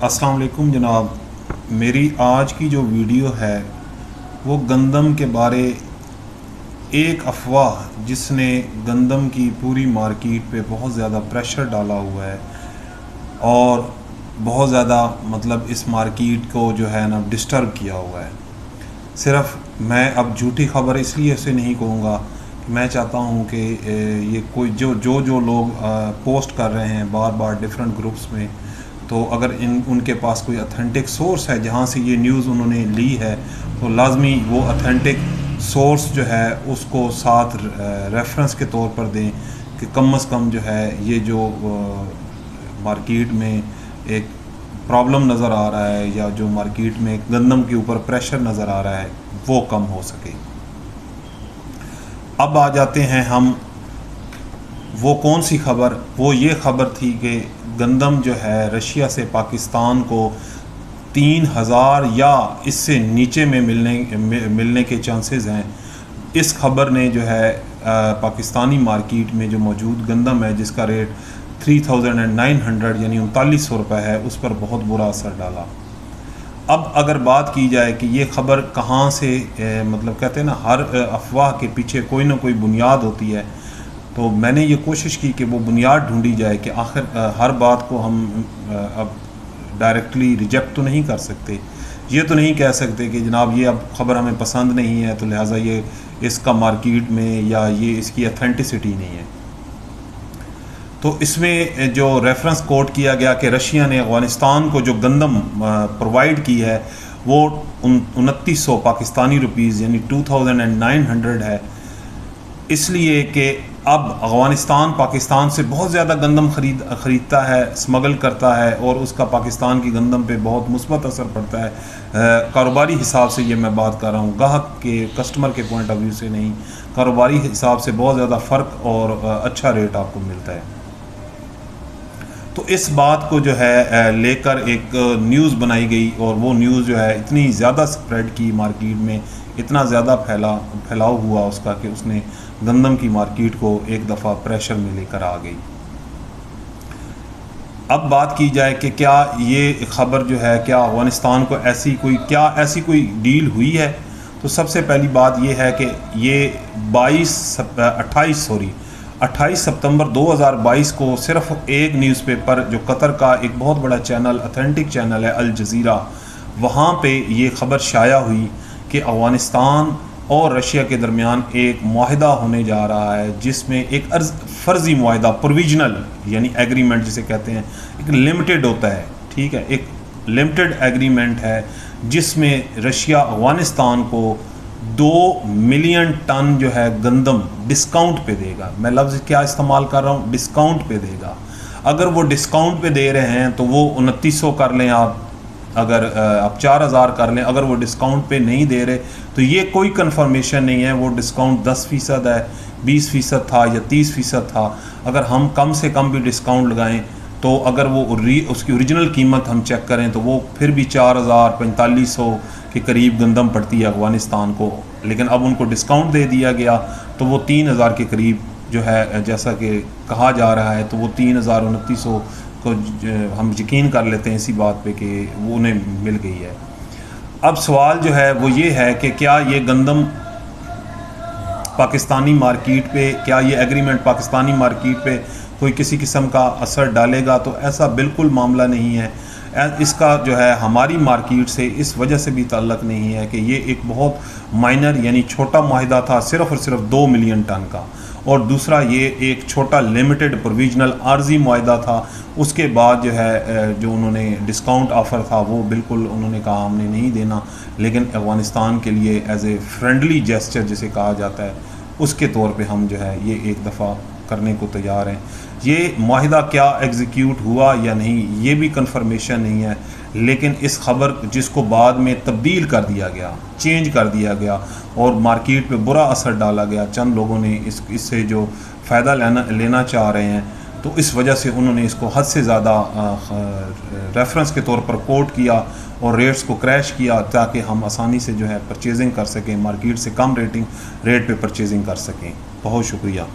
अस्सलाम वालेकुम जनाब। मेरी आज की जो वीडियो है वो गंदम के बारे एक अफवाह जिसने गंदम की पूरी मार्केट पे बहुत ज़्यादा प्रेशर डाला हुआ है और बहुत ज़्यादा मतलब इस मार्केट को जो है ना डिस्टर्ब किया हुआ है। सिर्फ मैं अब झूठी खबर इसलिए उसे नहीं कहूँगा कि मैं चाहता हूँ कि ये कोई जो लोग पोस्ट कर रहे हैं बार बार डिफरेंट ग्रुप्स में, तो अगर उनके पास कोई अथेंटिक सोर्स है जहाँ से ये न्यूज़ उन्होंने ली है तो लाजमी वो अथेंटिक सोर्स जो है उसको साथ रेफरेंस के तौर पर दें कि कम से कम जो है ये जो मार्केट में एक प्रॉब्लम नज़र आ रहा है या जो मार्केट में गंदम के ऊपर प्रेशर नज़र आ रहा है वो कम हो सके। अब आ जाते हैं हम वो कौन सी खबर। वो ये खबर थी कि गंदम जो है रशिया से पाकिस्तान को 3000 या इससे नीचे में मिलने के चांसेस हैं। इस खबर ने जो है पाकिस्तानी मार्केट में जो मौजूद गंदम है जिसका रेट 3900 यानी 3900 रुपये है उस पर बहुत बुरा असर डाला। अब अगर बात की जाए कि ये ख़बर कहाँ से मतलब कहते हैं ना हर अफवाह के पीछे कोई ना कोई बुनियाद होती है, तो मैंने ये कोशिश की कि वो बुनियाद ढूंढी जाए कि आखिर हर बात को हम अब डायरेक्टली रिजेक्ट तो नहीं कर सकते। ये तो नहीं कह सकते कि जनाब ये अब ख़बर हमें पसंद नहीं है तो लिहाजा ये इसका मार्केट में या ये इसकी अथेंटिसिटी नहीं है। तो इसमें जो रेफरेंस कोट किया गया कि रशिया ने अफ़गानिस्तान को जो गंदम प्रोवाइड की है वो 2900 पाकिस्तानी रुपीज़ यानी 2900 है, इसलिए कि अब अफ़गानिस्तान पाकिस्तान से बहुत ज़्यादा गंदम ख़रीदता है, स्मगल करता है और उसका पाकिस्तान की गंदम पे बहुत मुस्बत असर पड़ता है। कारोबारी हिसाब से ये मैं बात कर रहा हूँ, ग्राहक के कस्टमर के पॉइंट ऑफ व्यू से नहीं, कारोबारी हिसाब से बहुत ज़्यादा फ़र्क और अच्छा रेट आपको मिलता है। तो इस बात को जो है लेकर एक न्यूज़ बनाई गई और वो न्यूज़ जो है इतनी ज़्यादा स्प्रेड की मार्केट में, इतना ज़्यादा फैलाव हुआ उसका कि उसने गंदम की मार्केट को एक दफ़ा प्रेशर में लेकर आ गई। अब बात की जाए कि क्या ये ख़बर जो है क्या अफ़गानिस्तान को ऐसी कोई डील हुई है, तो सबसे पहली बात ये है कि ये 28 सितंबर 2022 को सिर्फ एक न्यूज़पेपर जो कतर का एक बहुत बड़ा चैनल अथेंटिक चैनल है अल जज़ीरा, वहाँ पे ये ख़बर शाया हुई कि अफ़गानिस्तान और रशिया के दरमियान एक मुआहदा होने जा रहा है जिसमें एक फ़र्ज़ी मुआहदा प्रोविजनल यानी एग्रीमेंट जिसे कहते हैं, एक लिमिटेड होता है, ठीक है, एक लिमिटेड एग्रीमेंट है जिसमें रशिया अफ़गानिस्तान को 2 मिलियन टन जो है गंदम डिस्काउंट पे देगा। मैं लफ्ज़ क्या इस्तेमाल कर रहा हूँ, डिस्काउंट पे देगा। अगर वो डिस्काउंट पे दे रहे हैं तो वो 2900 कर लें आप, अगर आप 4000 कर लें। अगर वो डिस्काउंट पे नहीं दे रहे तो ये कोई कन्फर्मेशन नहीं है वो डिस्काउंट 10% है, 20% था या 30% था। अगर हम कम से कम भी डिस्काउंट लगाएं तो अगर वो उसकी ओरिजिनल कीमत हम चेक करें तो वो फिर भी 4500 के करीब गंदम पड़ती है अफ़गानिस्तान को, लेकिन अब उनको डिस्काउंट दे दिया गया तो वो 3000 के करीब जो है जैसा कि कहा जा रहा है, तो वो 2900 को हम यकीन कर लेते हैं इसी बात पे कि वो उन्हें मिल गई है। अब सवाल जो है वो ये है कि क्या ये गंदम पाकिस्तानी मार्केट पे, क्या ये एग्रीमेंट पाकिस्तानी मार्केट पे कोई किसी किस्म का असर डालेगा, तो ऐसा बिल्कुल मामला नहीं है। इसका जो है हमारी मार्केट से इस वजह से भी ताल्लुक़ नहीं है कि ये एक बहुत माइनर यानी छोटा मुआहदा था सिर्फ़ और सिर्फ 2 मिलियन टन का, और दूसरा ये एक छोटा लिमिटेड प्रोविजनल आर्जी मुआहदा था। उसके बाद जो है जो उन्होंने डिस्काउंट ऑफ़र था वो बिल्कुल उन्होंने कहा हमने नहीं देना, लेकिन अफ़गानिस्तान के लिए एज ए फ्रेंडली जेस्चर जिसे कहा जाता है उसके तौर पे हम जो है ये एक दफ़ा करने को तैयार हैं। ये मुआहदा क्या एग्जीक्यूट हुआ या नहीं ये भी कंफर्मेशन नहीं है, लेकिन इस खबर जिसको बाद में तब्दील कर दिया गया, चेंज कर दिया गया और मार्केट पे बुरा असर डाला गया, चंद लोगों ने इससे जो फ़ायदा लेना चाह रहे हैं तो इस वजह से उन्होंने इसको हद से ज़्यादा रेफरेंस के तौर पर कोट किया और रेट्स को क्रैश किया ताकि हम आसानी से जो है परचेजिंग कर सकें, मार्केट से कम रेट पे परचेजिंग कर सकें। बहुत शुक्रिया।